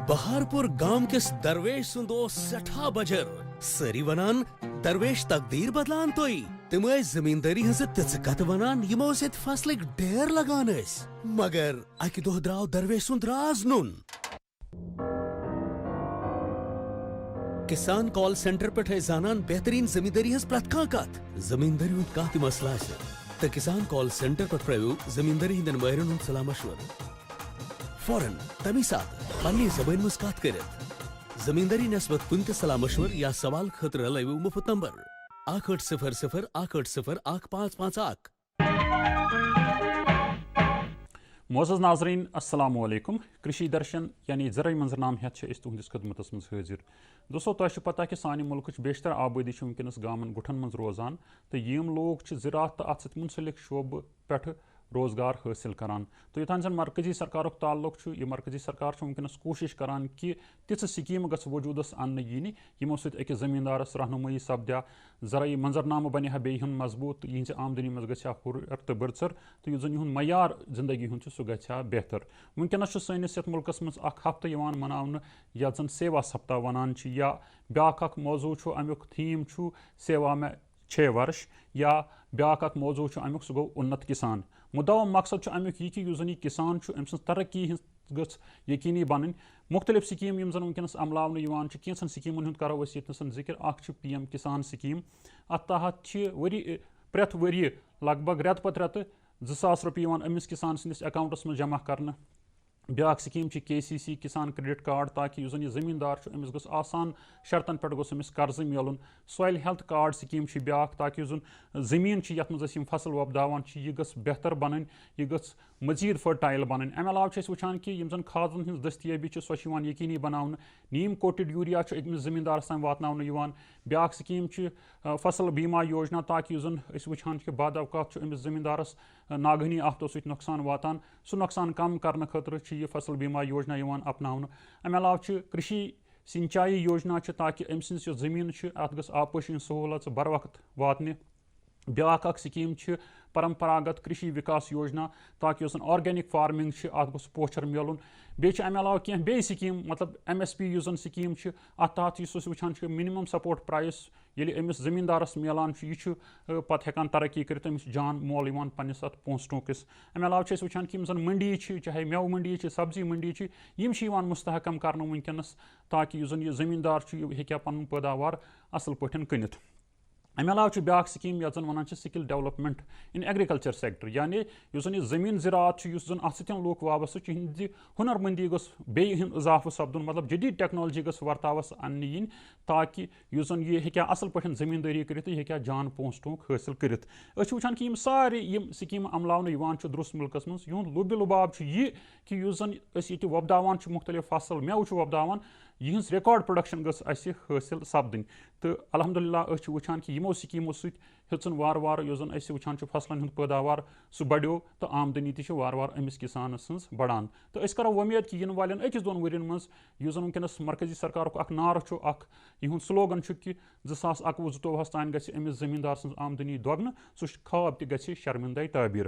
بہارپور گام کس درویش سند سٹھا بجر سری ونان درویش تقدیر بدلان توئی تم زمینداری ہز تیز کت ونان یمو ست فصلک ڈیر لگان مگر اکہ دہ درو درویش سند راز نن کسان کال سینٹر پہ زانان بہترین زمینداری ہز پرت کت زمینداری ہند کھانا تہ مسئلہ تو کسان کال سینٹر پہ پریو زمینداری ہند ماہرن ہند صلاح مشورہ فوراً تمی سات پنی زبان مز کت کرت زمینداری نسبت کن تہ صلاح مشور یا سوال خاطر لو مفت نمبر 8800 معزز ناظرین السلام علیکم کرشی درشن یعنی زرعی منظرنام ہیت اس تہندس خدمتس مز حاضر دوستو تہ پتہ کہ سانہ ملک بیشتر آبادی ونکس گامن گٹھن مز روزان تو یم لوگ زراعت تو ات منسلک شعبہ پہ روزگار حاصل کران تو یوتھان زن مرکزی سرکارک تعلق یہ مرکزی سرکار ونکس کوشش کران کہ تیژ سکیم گھ وجودس ان ین یمو ست اکس زمیندارس رہنمائی سپدیا زرعی منظرنامہ بنہ بیہن مضبوط یہذ آمدنی مز گھا ہر تو برژر تو یس زن یہ معیار زندگی ہند سہ گھا بہتر ونکس سنس یت ملکس مز اخ ہفتہ مناونہ یتھ زن سیوا سپتہ ونان یا بیاکھ اخ موضوع امیک تھیم سیوا میں 6 ورش یا بیاکھ اخ موضوع امیک سہ گو انت کسان مدعا و مقصد امیک یہ کہ اس زن یہ کسان ام سن ترقی گھ یقینی بن مختلف سکیم یم زن ونکس عملاونہ کینژن سکیمن ہند کرو اس یتنس ذکر اخ پی ایم کسان سکیم ات تحت پریت وری لگ بھگ رت پتہ رت 2000 روپیہ امس کسان سندس اکاؤنٹس مز جمع کرنا بیاکھ سکیم KCC کسان کریڈٹ کارڈ تاکہ اس زن یہ زمیندار امس گھ آسان شرطن پہ گوس امس قرض ملن سویل ہیلتھ کارڈ سکیم بیاکھ تاکہ اس زن زمین یت مز فصل وۄپداوان یہ گھ بہتر بنن یہ گھ مزید فرٹائل بنن امہ علاوہ وچھان کہ یم زن کھادن ہز دستیابی سو یقینی بناونہ نیم کوٹڈ یوریا أکمس زمیندارس تام واتناونہ بیاکھ سکیم فصل بیمہ یوجنا تاکہ اس زن وچھان کہ بعد اوقات امس زمیندارس ناگہانی آفتو ست نقصان واتان سہ نقصان کم کرنے خاطر یہ فصل بیمہ یوجنا اپناونہ امہ علاوہ کرشی سنچائی یوجنا تاکہ ام سندس زمین ات گھ آبپاشی ہند سہولت بر وقت واتنہ بیاکھ اخ سکیم پرمپراگت کرشی وکاس یوجنا تاکہ اس آرگینک فارمنگ ات گوس پوچھر ملن بیٚیہِ امہ علاوہ کینٛہہ بیٚیہِ سکیم مطلب MSP یُس زن سکیم ات تحت اس وچھان منمم سپورٹ پرائس ییٚلہِ أمس زمیندارس ملان یہ پتہ ہیکان ترقی کرت أمس جان مول پنس ات پونسہٕ ٹونکس امہ علاوہ وچھان کہ زن منڈی چاہے میوٕ منڈی سبزی منڈی یم مستحکم کرنہٕ ونکس تاکہ اس زن یہ زمیندار ہیکہ پن پیداوار اصل پٲٹھۍ کٕنِتھ امہ علاوہ بیاکھ سکیم یتھ زن ونان skill development in agriculture sector یعنی اس زن یہ زمین زراعت اس زن ات سۭتۍ لوک وابستہ ہند ہنر مندی گوٚژھ بیٚیہِ اضافہ سپدن مطلب جدید ٹیکنالوجی گوٚژھ ورتاوس اننہٕ ین تاکہ اس زن یہ ہیکہ اصل پٲٹھۍ زمینداری کرت یہ ہیکہ جان پونسہٕ ٹونک حٲصل کرت وچھان کہ سارے سکیم عملاونہ درست ملکس مز یہد لب لباب یہ کہ اس زن یہ وۄپداوان مختلف فصل میوٕ وۄپداوان یہذ ریکارڈ پروڈکشن گھس حاصل سپدن تو الحمدللہ وچھان کہ یمو سکیمو سن وار وار اس زن وچھان فصلن ہند پیداوار سہ بڑھو تو آمدنی تہ وار وار امس کسان سن بڑان تو اس کرو امید کہ ین والن أکِس دۄن ؤرین مز اس زن ونکس مرکزی سرکارک اخ نعرہ اخ یہند سلوگن کہ 2021-22 تان گژھِ امس زمیندار سن آمدنی دۄگنہٕ سہ خواب تہ گژھِ شرمندے تعبیر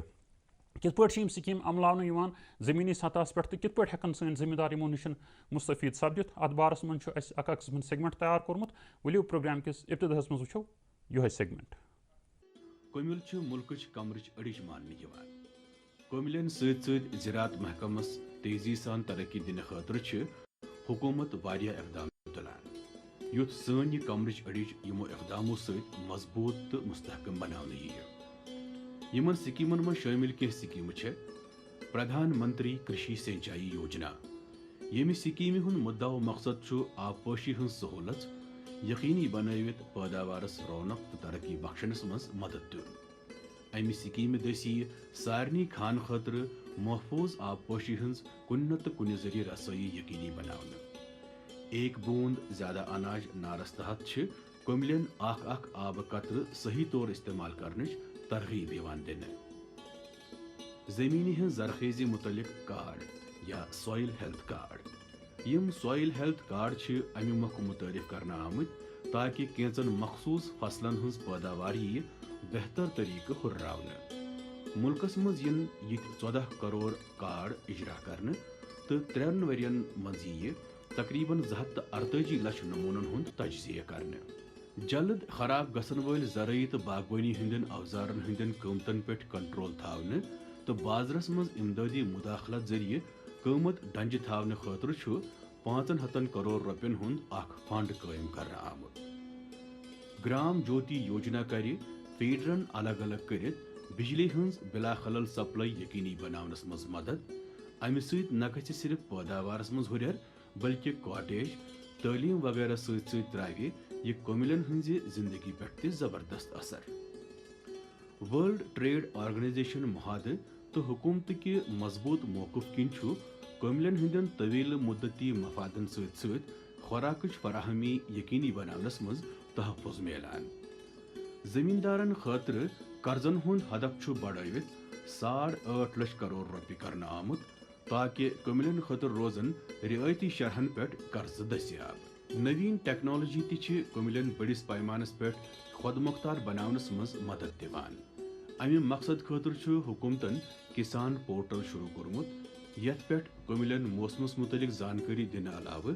کت پٲٹھۍ سکیم عملاونہ زمینی سطح پہ تو کت پٲٹھۍ ہیکن سن زمیندار یمو نش مستفید سپدت ات بارس من اکھ قسم سیگمنٹ تیار کورمت ؤلِو پروگرام کس ابتداس مز وچھو یہ سیگمنٹ کومل ملکچ کمرچ أڑِج ماننہٕ یوان کوملین سۭتۍ زراعت محکمس تیزی سان ترقی دنہٕ خٲطرٕ حکومت واریاہ اقدام تُلان یُتھ سٲنۍ یہِ کمرٕچ أڑِج یِمو اقدامو سۭتۍ مضبوٗط تہٕ مستحکم بناونہٕ یِیہِ یمن سکیمن من شٲمِل کینٛہہ سکیمہٕ چھےٚ پردھان منتری کرشی سینچائی یوجنا ییٚمہِ سکیمہِ ہُنٛد مُدعا و مقصد چھُ آبپاشی ہٕنٛز سہوٗلت یقینی بنٲوِتھ پٲداوارس رونق تہٕ ترقی بخشنس منٛز مدد دیُن امہِ سکیمہِ دٔسۍ یِیہِ سارنٕے خانہٕ خٲطرٕ محفوٗظ آبپاشی ہٕنٛز کُنہِ نتہٕ کُنہِ ذٔریعہٕ رسٲیی یقینی بناونہٕ ایک بوند زیادہ اناج نعرس تحت چھِ کوملین اکھ آبہٕ قطرٕ صحیح طور استعمال کرنٕچ ترغیب یوان دِنہٕ زمینی ہٕنٛز زرخیزی متعلق کارڈ یا سویل ہیلتھ کارڈ یم سویل ہیلتھ کارڈ چھِ امہِ مۄکھٕ متعارف کرنہٕ آمٕتۍ تاکہ کینژن مخصوص فصلن ہٕنٛز پٲداوار ییہِ بہتر طریقہٕ ہُرراونہٕ ملکس مز ین یت 14 کروڑ کارڈ اجرا کرنے تو 3 ورین مز تقریباً 248 لچھ نمونن ہند تجزیہ کرنے. جلد خراب گژھن ول زرعی تو باغبانی ہندین اوزارن ہندین قیمتن پہ کنٹرول تھاونے تو بازرس مز امدادی مداخلت ذریعہ قیمت ڈنجہ تھاونے خاطر 500 کروڑ روپین ہند اخ فنڈ قائم کرنے آمت. گرام جوتی یوجنا کر فیڈرن الگ الگ کرت بجلی ہنز بلا خلل سپلائی یقینی بناونس مز مدد. امہ سۭتۍ نہ گژھِ صرف پیداوارس مز ہُریر بلکہ کاٹیج تعلیم وغیرہ ست ست تراوِ یہ کوملین ہنز زندگی پہ تہ زبردست اثر. ورلڈ ٹریڈ آرگنائزیشن معاہدہ تو حکومت کہ مضبوط موقف کن کوملین ہندین طویل مدتی مفادن ست ست خوراکچ فراہمی یقینی بناونس مز تحفظ میلان. زمیندارن خاطر قرضن ہند ہدف بڑھوت 8.5 لچھ کروڑ روپیہ کرنا آمت تاکہ کوملین خاطر روزن رعایتی شرحن پہ قرض دستیاب. نوین ٹیکنالوجی تہ کوملین بڑس پیمانس پہ خود مختار بناونس مز مدد دیوان. امہ مقصد خاطر حکومتن کسان پورٹل شروع کورمت یت پہ کوملین موسمس متعلق زانکاری دن علاوہ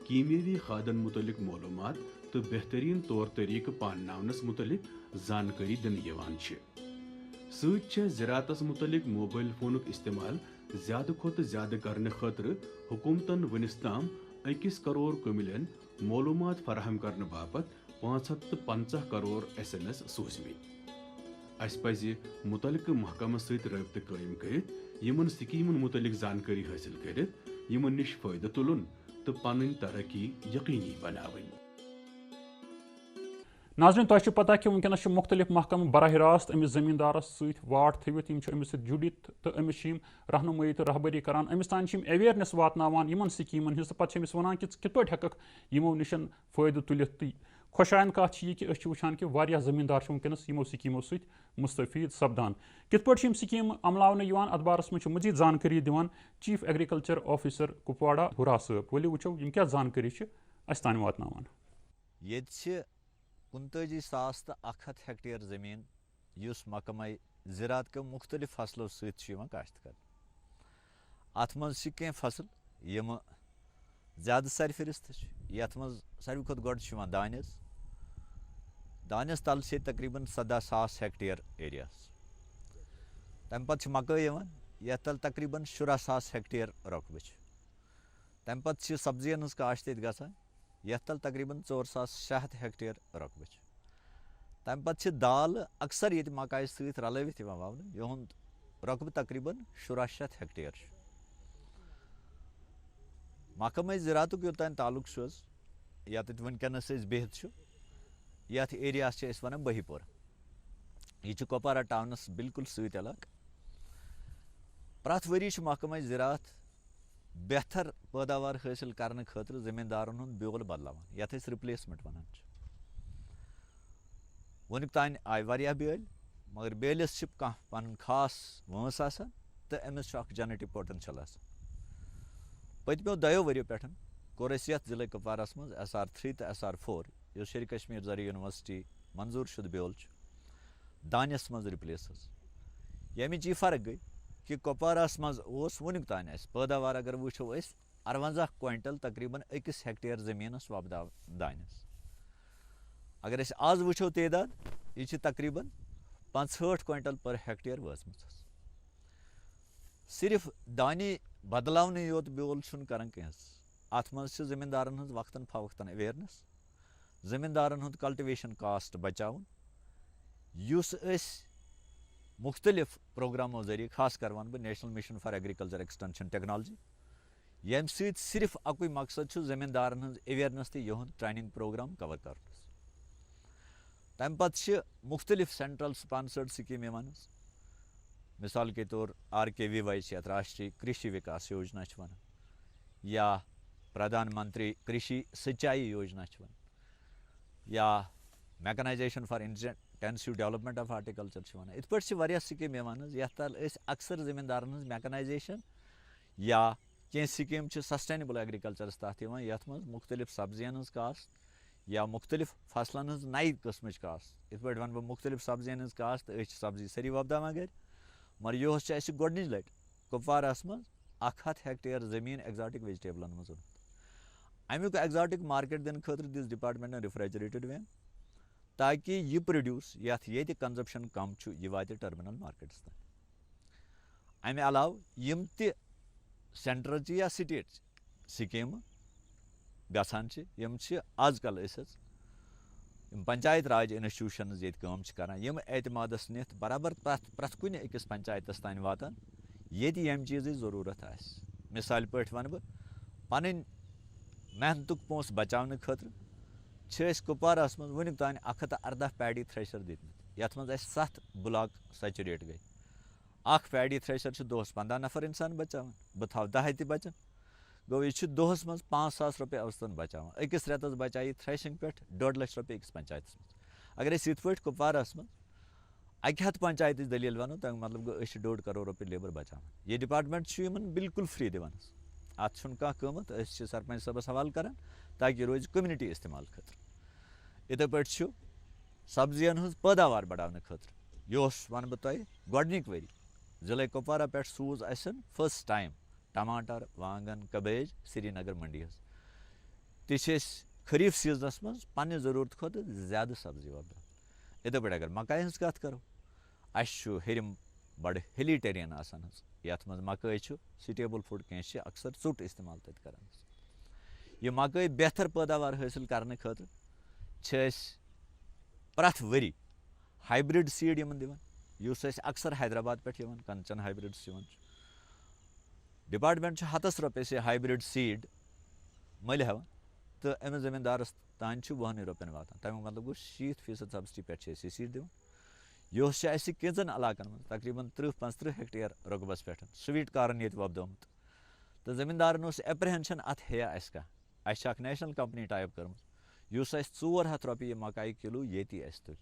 کیمیاوی کھادن متعلق معلومات تو بہترین طور طریقہ پانناونس متعلق زانکاری دن یوان چھ. ست زراعتس متعلق موبائل فونک استعمال زیادہ کھت زیادہ کرنے خاطر حکومتن ونس تام 1 کروڑ کوملین معلومات فراہم کرنے باپت 550 کروڑ SMS سوزمت. اس پزِ متعلقہ محکمہ ست رابطہ قائم کرت یمن سکیمن متعلق زانکاری حاصل کرت یمن نش فائدہ تلن تو پن ترقی یقینی بناون. ناظرین تہ پتہ کہ ونکس مختلف محکمہ براہ راست امس زمیندارس ست واٹ تھوت امس ست جڑت تو امس رہنمائی تو رہبری کران امس تان اویئرنیس واتناوان یمن سکیمن ہز پتہ امس ونان کہ کت پٲٹھۍ ہیکک یمو نشن فائدہ تلت. تو خوشائن کت یہ کہ اس وچان کہ واریاہ زمیندار ونکس یمو سکیمو ست مستفید سپدان. کت پٲٹھۍ یم سکیم عملاونہٕ یوان اتھ بارس مز مزید زانکاری دِوان چیف ایگریکلچر آفیسر کپواڑہ ہُرا صٲب. ؤلِو وٕچھو یم کیٛاہ زانکاری چھِ اَسہِ تانۍ واتناوان. یہ 29,100 ہیکٹیر زمین اس محکمہ زراعت کے مختلف فصلوں ست کاشت کر. ات مز کی فصل یم زیادہ سرفرست یت مز ساروی کھت گۄڈٕ چھُ یِوان دانس تل سے تقریباً 17,000 ہیکٹیر ایریاس. تمہ پتہ مکئی یوان یتھ تل تقریباً 16,000 ہیکٹیر رقبہ. تمہ پتہ سبزین ہز کاشت گژھان یتھ تل تقریباً 4,600 ہیکٹیر رقبہ. تمہ پتہ دال اکثر یہ مکائی ست رلوت واونہ یہند رقبہ تقریباً 1600 ہیکٹیر. محکمہ زراعت یوتان تعلق یت ونکس بہت یت ایریاس ونان بہی پور. یہ کپوارہ ٹاؤنس بالکل ست علاقہ. پرٛٮ۪تھ ؤری محکمہ زراعت بہتر پیداوار حاصل کرنے خاطر زمیندارن ہند بیول بدلاوان یتھ رپلیسمنٹ ونان. ونیُک تام آئی واریاہ بیل مگر بیلس کانٛہہ پنن خاص وٲنٛس آسان تو امس اکھ جینیٹک پوٹینشل آسان. پتمو 2 ؤریو پٮ۪ٹھ کوٚر اَسہِ یتھ ضلع کپوارس مز SR3 تو SR4 یُس شیرِ کشمیر زرعی یونیورسٹی منظور شدہ بیول دانس مز رپلیس حظ. ییٚمِچ یہ فرق گئی کہ کپوارہس مز ونیُک تام پیداوار اگر وٕچھو 58 کوینٹل تقریباً 1 ہیکٹیر زمینس وۄپداو دانس. اگر آز وٕچھو تعداد یہ تقریباً 65 کوینٹل پر ہیکٹیر وٲژمٕژ. صرف دانہِ بدلاونے یوت بیول چھُنہٕ کران کینٛہہ ات مز زمیندارن ہٕنٛز وقتاً فوقتاً اویئرنیس زمیندارن ہُنٛد کلٹِویشن کاسٹ بچاوُن یُس أسۍ مختلف پروگرامو ذریعہ خاص کر ون بہٕ national mission for agriculture extension technology ییٚمہِ سۭتۍ صرف اکُے مقصد چھُ زمیندارن ہٕنٛز اویئرنیس تہٕ یِہُنٛد ٹریننگ پروگرام کور کرنس. تمہِ پتہٕ چھِ مختلف سینٹرل سپانسرڈ سکیٖم یِوان حظ. مثال کے طور RKVY چھِ یتھ راشٹری کرشی وکاس یوجنا چھِ ونان یا پردھان منتری کرشی سچائی یوجنا چھِ ونان یا mechanisation for intensive development of horticulture چھِ ونان. یِتھ پٲٹھۍ چھِ واریاہ سکیٖم یِوان حظ یتھ تل أسۍ اکثر زمیندارن ہٕنٛز میکنائزیشن یا کینٛہہ سکیٖم چھِ سسٹینیبل ایگریکلچرس تحت یِوان یتھ منٛز مختلف سبزین ہٕنٛز کاشت یا مختلف فصلن ہٕنٛز نَیہِ قٕسمٕچ کاشت. یِتھ پٲٹھۍ ونہٕ بہٕ مختلف سبزین ہٕنٛز کاشت أسۍ چھِ سبزی سٲری وۄپداوان گرِ مگر یہ اَسہِ گۄڈنِچ لَٹہِ کُپوارہَس منٛز 100 ہیکٹیر زٔمیٖن ایگزاٹِک ویجٹیبلن منٛز اوٚنمُت. اَمیُک ایگزاٹِک مارکیٹ دِنہٕ خٲطرٕ دِژ ڈِپاٹمنٹن ریفریجریٹڈ وین تاکہِ یہِ پروڈیوٗس یَتھ ییٚتہِ کنزپشن کم چھُ یہِ واتہِ ٹٔرمِنل مارکیٹس تام. اَمہِ علاوٕ یِم تہِ سینٹرچہِ یا سٹیٹچہِ سکیٖمہٕ گژھان چھِ یِم چھِ آز کل ٲسۍ یِم پنچایت راج انسٹیوشنز ییٚتہِ کٲم چھِ کران یِم اعتمادس نِتھ برابر پرٛٮ۪تھ کُنہِ أکِس پنچایتس تانۍ واتان ییٚتہِ ییٚمہِ چیٖزٕچ ضروٗرت آسہِ. مثالہِ پٲٹھۍ وَنہٕ بہٕ پنٕنۍ محنتُک پونٛسہٕ بچاونہٕ خٲطرٕ چھِ أسۍ کُپوارہس منٛز وُنیُک تانۍ 114 پیڈی تھریشر دِتمٕتۍ یتھ منٛز اَسہِ 7 بلاک سیچوریٹ گٔے. اکھ پیڈی تھریشر چھُ دۄہس 15 نفر اِنسان بچاوان بہٕ تھاوٕ 10 تہِ بچن گوٚو یہِ چھُ دۄہس منٛز 5,000 رۄپیہِ اوسطن بچاوان. أکِس رٮ۪تس بچایہِ یہِ تھریشنگ پٮ۪ٹھ 1.5 لچھ رۄپیہِ أکِس پنچایتس منٛز. اگر أسۍ یِتھ پٲٹھۍ کُپوارہس منٛز 100 پنچایتٕچ دٔلیٖل وَنو تَمیُک مطلب گوٚو أسۍ چھِ 1.5 کرور رۄپیہِ لیبر بچاوان. یہِ ڈپاٹمنٹ چھُ یِمن بالکل فری دِوان اتھ چھُنہٕ کانٛہہ قۭمتھ أسۍ چھِ سرپنچ صٲبس حوالہٕ کران تاکہِ یہِ روزِ کوٚمنٹی استعمال خٲطرٕ. یِتھے پٲٹھۍ چھُ سبزین ہٕنٛز پٲداوار بڑاونہٕ خٲطرٕ یہِ اوس وَنہٕ بہٕ تۄہہِ گۄڈنِکۍ ؤری ضلعے کُپوارہ پٮ۪ٹھ سوٗز اَسہِ فٔسٹ ٹایم ٹماٹر وانگن کبیج سرینگر منڈی حظ. تہِ چھِ أسۍ خریٖف سیٖزنس منٛز پننہِ ضروٗرت کھۄتہٕ زیادٕ سبزی وۄپداوان. یِتھے پٲٹھۍ اگر مکایہِ ہٕنٛز کتھ کرو اَسہِ چھُ ہیٚرِم بڑٕ ہِلی ٹیرین آسان حظ یتھ منٛز مکٲے چھُ سٹیبل فوڈ کینٛہہ چھِ اکثر ژوٚٹ استعمال تتہِ کران حظ. یہِ مکٲے بہتر پٲداوار حٲصِل کرنہٕ خٲطرٕ چھِ أسۍ پرٛٮ۪تھ ؤری ہایبرڈ سیٖڈ یِمن دِوان یُس اَسہِ اکثر حیدرآباد پٮ۪ٹھ یِوان کنچن ہایبرڈس یِوان چھُ. ڈپاٹمنٹ چھُ 100 رۄپیس یہِ ہایبرڈ سیٖڈ مٔلۍ ہٮ۪وان تہٕ أمِس زٔمیٖندارس تانۍ چھُ 20 رۄپین واتان. تَمیُک مطلب گوٚو 60% سبسڈی پٮ۪ٹھ چھِ أسۍ یہِ سیٖڈ دِوان. یۄس چھِ اَسہِ کینٛژن علاقن منٛز تقریٖبن 30-35 ہیکٹیر رۄقبس پٮ۪ٹھ سویٖٹ کارن ییٚتہِ وۄپدومُت تہٕ زٔمیٖندارن اوس ایپرہینشن اتھ ہیٚیا اَسہِ کانٛہہ. اَسہِ چھِ اکھ نیشنل کمپنی ٹاے اپ کٔرمٕژ یُس اَسہِ 400 رۄپیہِ یہِ مکایہِ کِلوٗ ییٚتی اَسہِ تُلہِ.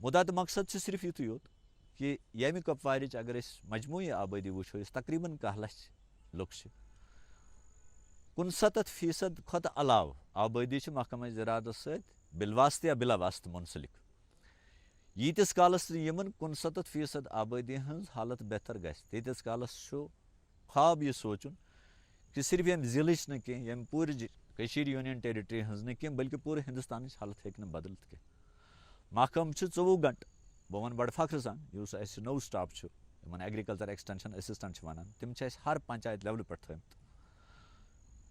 مُدا تہٕ مقصد چھُ صرف یِتُے یوت کہِ ییٚمہِ کۄپوارِچ اگر أسۍ مجموعی آبٲدی وٕچھو یُس تقریٖبن 1 لچھ لُکھ چھِ 69% کھۄتہٕ علاوٕ آبٲدی چھِ محکمہ زِراعتس سۭتۍ بِلواسطہٕ یا بِلا واسطہٕ مُنسلِک. ییٖتِس کالس نہٕ یِمن 69% آبٲدی ہٕنٛز حالت بہتر گژھِ تیٖتِس کالس چھُ خواب یہِ سونٛچُن کہِ صرف ییٚمہِ ضلعٕچ نہٕ کینٛہہ ییٚمہِ پوٗرٕ کٔشیٖر یوٗنین ٹیرِٹری ہٕنٛز نہٕ کینٛہہ بٔلکہِ پوٗرٕ ہندوستانٕچ حالت ہیٚکہِ نہٕ بدلِتھ کینٛہہ. محکمہٕ چھُ 24 گنٹہٕ بہٕ وَنہٕ بڑٕ فخرٕ سان یُس اَسہِ نوٚو سٹاف چھُ یِمن ایگرِکلچر ایکسٹینشن اسسٹنٹ چھِ وَنان تِم چھِ اَسہِ ہر پنچایت لیولہِ پٮ۪ٹھ تھٲومٕتۍ.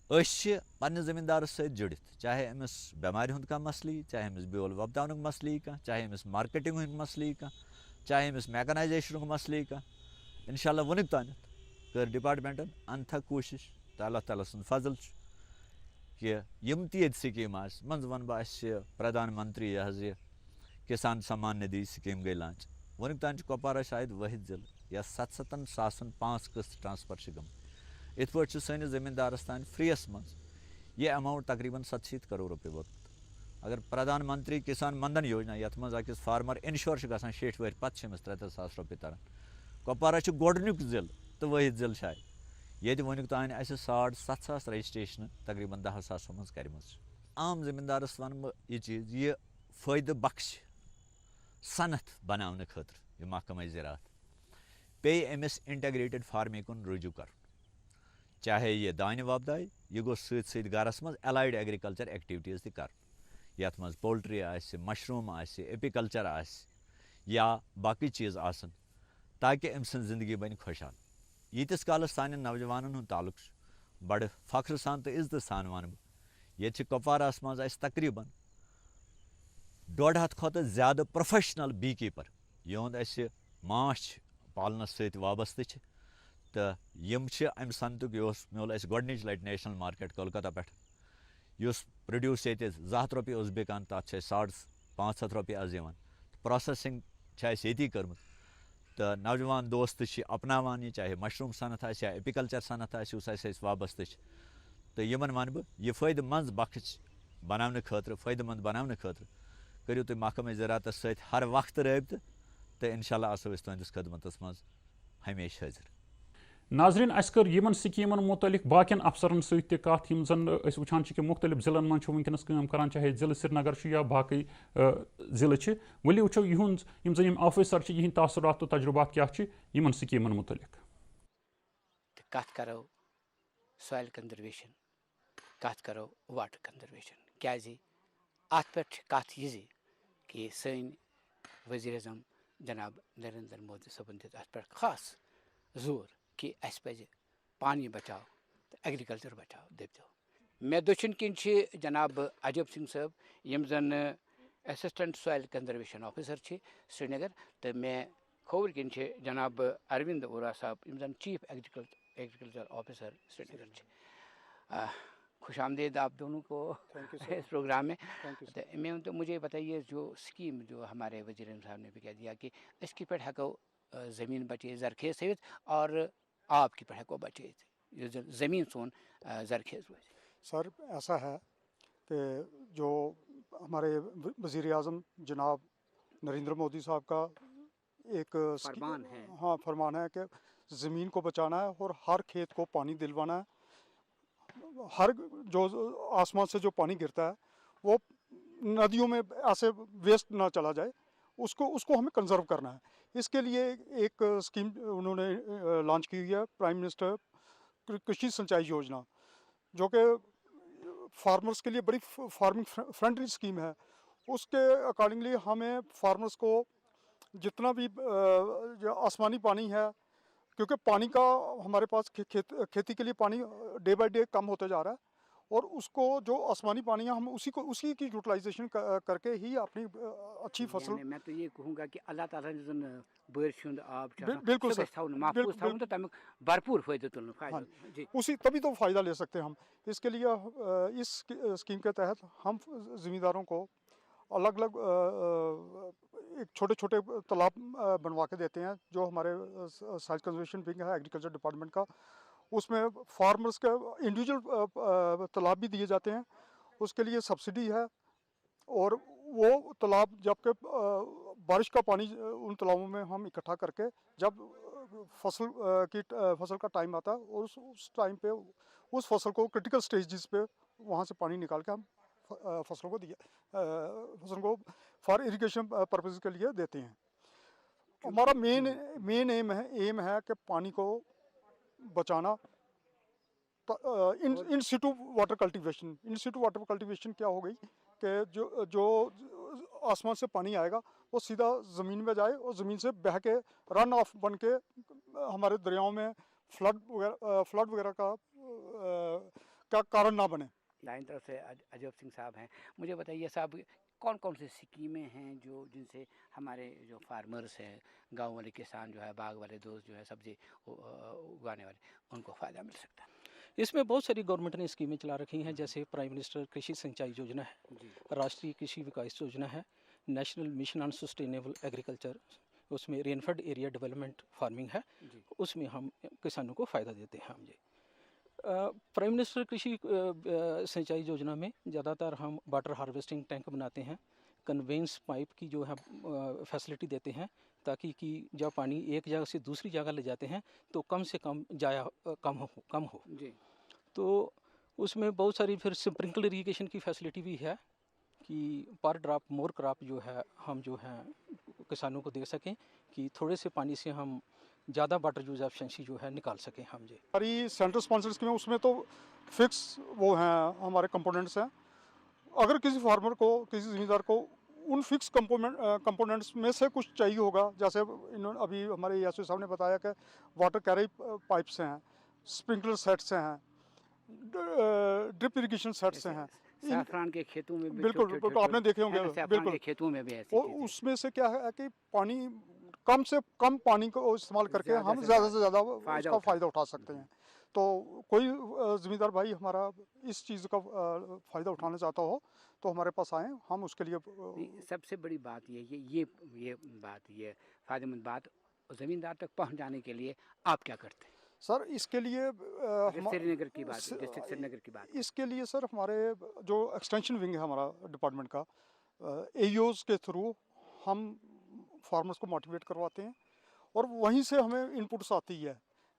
أسۍ چھِ پننِس زٔمیٖندارس سۭتۍ جُڑِتھ چاہے أمِس بٮ۪مارِ ہُنٛد کانٛہہ مسلہٕ یی چاہے أمِس بیول وۄپداونُک مسلہٕ یی کانٛہہ چاہے أمِس مارکیٹنگ ہُنٛد مسلہٕ یی کانٛہہ چاہے أمِس میکنایزیشنُک مسلہٕ یی کانٛہہ. انشاء اللہ وُنیُک تانٮ۪تھ کٔر ڈپاٹمنٹن انتھک کوٗشش تہٕ اللہ تعالیٰ سُنٛد فضل چھُ کہِ یِم تہِ ییٚتہِ سکیٖمہٕ آسہٕ منٛزٕ وَنہٕ بہٕ اَسہِ چھِ پردھان منتری یہِ حظ یہِ کِسان سمان ندی سکیٖم گٔے لانچ. وُنیُک تانۍ چھُ کۄپوارہ شاید وٲحد ضلعہٕ یَتھ 77 ساسن 5 قٕسط ٹرانسفر چھِ گٔمٕتۍ. یِتھ پٲٹھۍ چھُ سٲنِس زٔمیٖندارس تانۍ فریَس منٛز یہِ ایماوُنٹ تقریٖبن 700 کرور رۄپیہِ ووتمُت. اگر پردھان منتری کِسان مندن یوجنا یتھ منٛز أکِس فارمر انشور چھُ گژھان 60 ؤہرۍ پتہٕ چھِ أمِس 3-3 ساس رۄپیہِ تران. کۄپوارہ چھُ گۄڈنیُک ضلعہٕ تہٕ وٲحد ضلعہٕ شاید ییٚتہِ وُنیُک تانۍ اَسہِ 7,500 رجسٹریشنہٕ تقریٖبن 10 ساسو منٛز کَرِمٕژ چھِ. عام زٔمیٖندارس وَنہٕ بہٕ یہِ چیٖز یہِ فٲیدٕ بخش صنعت بناونہٕ خٲطرٕ یہِ محکمہ زِراعت پیٚیہِ أمِس انٹگریٹڈ فارمِنٛگ کُن رُجوٗع کرُن. چاہے یہِ دانہِ وۄپداوِ یہِ گوٚژھ سۭتۍ سۭتۍ گرس منٛز ایلایڈ ایگرِکلچر ایکٹِوِٹیٖز تہِ کرُن یتھ منٛز پولٹری آسہِ مشروٗم آسہِ ایپیکلچر آسہِ یا باقٕے چیٖز آسن تاکہِ أمۍ سٕنٛز زندگی بنہِ خۄشحال. ییٖتِس کالس سانٮ۪ن نوجوانن ہُنٛد تعلُق چھُ بڑٕ فخرٕ سان تہٕ عزتہٕ سان وَنہٕ بہٕ ییٚتہِ چھِ کۄپوارہس منٛز اَسہِ تقریٖبن 150 کھۄتہٕ زیادٕ پروفیشنل بی کیٖپر یِہُنٛد اَسہِ ماچھ پالنس سۭتۍ وابستہٕ چھِ تہٕ یِم چھِ اَمہِ صنعتُک یہِ اوس مےٚ اَسہِ گۄڈنِچ لٹہِ نیشنل مارکیٹ کولکتہ پٮ۪ٹھ یُس پروڈیوٗس ییٚتہِ 200 رۄپیہِ اوس بِکان تتھ چھِ اَسہِ 550 رۄپیہِ آز یِوان. پروسیسنگ چھِ اَسہِ ییٚتی کٔرمٕژ تہٕ نوجوان دوست چھِ اپناوان یہِ چاہے مشروٗم صنعت آسہِ یا ایپیکلچر صنعت آسہِ یُس اَسہِ وابستہٕ چھِ تہٕ یِمن وَنہٕ بہٕ یہِ فٲیدٕ منٛز بخش بناونہٕ خٲطرٕ فٲیدٕ منٛد بناونہٕ خٲطرٕ کٔرِو تُہۍ محکمہ زِراعتس سۭتۍ ہر وقتہٕ رٲبطہٕ تہٕ انشاء اللہ آسو أسۍ تُہنٛدِس خدمتس منٛز ہمیشہٕ حٲضِر. ناظرین اس کر یمن سکیمن متعلق باقین افسرن ست تہ کت یم زن اس وچھان چھ کہ مختلف ضلعن من چھ ونکس کام کران چاہے ضلع سری نگر چھ یا باقی ضلع چھ ولی وچھو یہنز یم زن یم آفیسر چھ یہند تاثرات تو تجربات کیا چھ یمن سکیمن متعلق کت کرو سوائل کنزرویشن کت کرو واٹر کنزرویشن کیازِ ات پہ کت یہ کہ سن وزیر اعظم جناب نریندر مودی صٲبن دِژ ات پہ خاص زور کہ اس پہ پانی بچاؤ تو ایگریکلچر بچاؤ دپتو مے دچھن کن جناب عجب سنگھ صٲب یم زن اسسٹنٹ سوائل کنزرویشن آفیسر سری نگر تو مے کھوور کن جناب اروند وورا صاحب یم زن چیف ایگریکلچر آفیسر سری نگر خوش آمدید آپ دونوں کو اس پروگرام میں تو مجھے بتائیے جو اسکیم جو ہمارے وزیر اعظم صاحب نے بھی کہہ دیا کہ اس کی پہ ہیکو زمین بچے زرخیز تھوت اور آب کی پہ ہیکو بچے زمین سون زرخیز روز. سر ایسا ہے کہ جو ہمارے وزیر اعظم جناب نریندر مودی صاحب کا ایک فرمان ہے فرمان ہے کہ زمین کو بچانا ہے اور ہر کھیت کو پانی دلوانا ہے. ہر جو آسمان سے جو پانی گرتا ہے وہ ندیوں میں ایسے ویسٹ نہ چلا جائے, اس کو ہمیں کنزرو کرنا ہے. اس کے لیے ایک اسکیم انہوں نے لانچ کی ہوئی ہے, پرائم منسٹر کرشی سنچائی یوجنا, جو کہ فارمرز کے لیے بڑی فارمنگ فرینڈلی اسکیم ہے. اس کے اکارڈنگلی ہمیں فارمرز کو جتنا بھی جو آسمانی پانی ہے, کیونکہ پانی کا ہمارے پاس کھیتی کے لیے پانی ڈے بائی ڈے کم ہوتا جا رہا ہے, اور اس کو جو آسمانی پانی ہے ہم اسی کی یوٹیلائزیشن کر کے ہی اپنی اچھی فصل. میں تو یہ کہوں گا کہ اللہ تعالیٰ نے بارش ہند آب بالکل سر, محفوظ تو تمیک بھرپور فائدہ تلنا اسی تبھی تو فائدہ لے سکتے ہیں ہم. اس کے لیے اس اسکیم کے تحت ہم زمینداروں کو الگ الگ ایک چھوٹے چھوٹے تالاب بنوا کے دیتے ہیں, جو ہمارے سائل کنزرویشن ونگ ہے ایگریکلچر ڈپارٹمنٹ کا. اس میں فارمرز کے انڈیویجول تالاب بھی دیے جاتے ہیں, اس کے لیے سبسڈی ہے. اور وہ تالاب جب کہ بارش کا پانی ان تالابوں میں ہم اکٹھا کر کے جب فصل کا ٹائم آتا ہے, اور اس ٹائم پہ اس فصل کو کرٹیکل سٹیجز پہ وہاں سے پانی نکال کے ہم فصلوں کو فار اریگیشن پرپز کے لیے دیتے ہیں. ہمارا مین ایم ہے کہ پانی کو بچانا. ان سیٹو واٹر کلٹیویشن. ان سیٹو واٹر کلٹیویشن کیا ہو گئی کہ جو آسمان سے پانی آئے گا وہ سیدھا زمین میں جائے, اور زمین سے بہہ کے رن آف بن کے ہمارے دریاؤں میں فلڈ وغیرہ کا کارن نہ بنے. لائن طرف سے عجب سنگھ صاحب ہیں, مجھے بتائیے صاحب کون کون سی اسکیمیں ہیں جن سے ہمارے جو فارمرس ہیں, گاؤں والے کسان جو ہے, باغ والے دوست جو ہے, سبزی اگانے والے, ان کو فائدہ مل سکتا ہے؟ اس میں بہت ساری گورنمنٹ نے اسکیمیں چلا رکھی ہیں, جیسے پرائم منسٹر کرشی سنچائی یوجنا ہے, راشٹریہ کرشی وکاس یوجنا ہے, نیشنل مشن آن سسٹینیبل ایگریکلچر, اس میں رینفرڈ ایریا ڈیولپمنٹ فارمنگ ہے, اس میں ہم کسانوں کو فائدہ دیتے ہیں. ہم پرائم منسٹر کرشی سنچائی یوجنا میں زیادہ تر ہم واٹر ہارویسٹنگ ٹینک بناتے ہیں, کنوینس پائپ کی جو ہے فیسلٹی دیتے ہیں, تاکہ کہ جب پانی ایک جگہ سے دوسری جگہ لے جاتے ہیں تو کم سے کم جایا کم ہو. تو اس میں بہت ساری پھر سپرنکل اریگیشن کی فیسلٹی بھی ہے, کہ پر ڈراپ مور کراپ جو ہے ہم جو ہے کسانوں کو دے سکیں, کہ تھوڑے سے پانی سے ہم زیادہ واٹر یوز ایفیشنسی جو ہے نکال سکیں ہم. ہماری سینٹرل اسپانسر اسکیم ہے, اس میں تو فکس وہ ہیں ہمارے کمپوننٹس ہیں. اگر کسی فارمر کو, کسی زمیندار کو ان فکس کمپوننٹس میں سے کچھ چاہیے ہوگا, جیسے ابھی ہمارے یاسر صاحب نے بتایا کہ واٹر کیری پائپس ہیں, اسپرنکلر سیٹس ہیں, ڈرپ اریگیشن سیٹس ہیں, سیفران کے کھیتوں میں بالکل آپ نے دیکھے ہوں گے, بالکل کھیتوں میں بھی اس میں سے کیا ہے کہ پانی کم سے کم پانی کو استعمال کر کے ہم زیادہ سے زیادہ اس کا فائدہ اٹھا سکتے ہیں. تو کوئی زمیندار بھائی ہمارا اس چیز کا فائدہ اٹھانا چاہتا ہو تو ہمارے پاس آئیں, ہم اس کے لیے. سب سے بڑی بات یہ بات, یہ فائدہ مند بات زمیندار تک پہنچانے کے لیے آپ کیا کرتے ہیں سر؟ اس کے لیے سری نگر کی بات, ڈسٹرکٹ سری نگر کی بات, اس کے لیے سر ہمارے جو ایکسٹینشن ونگ ہے ہمارا ڈپارٹمنٹ کا, اے اوز کے تھرو ہم فارمرز کو موٹیویٹ کرواتے ہیں, اور وہیں سے ہمیں ان پٹس آتی ہے.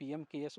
PMKS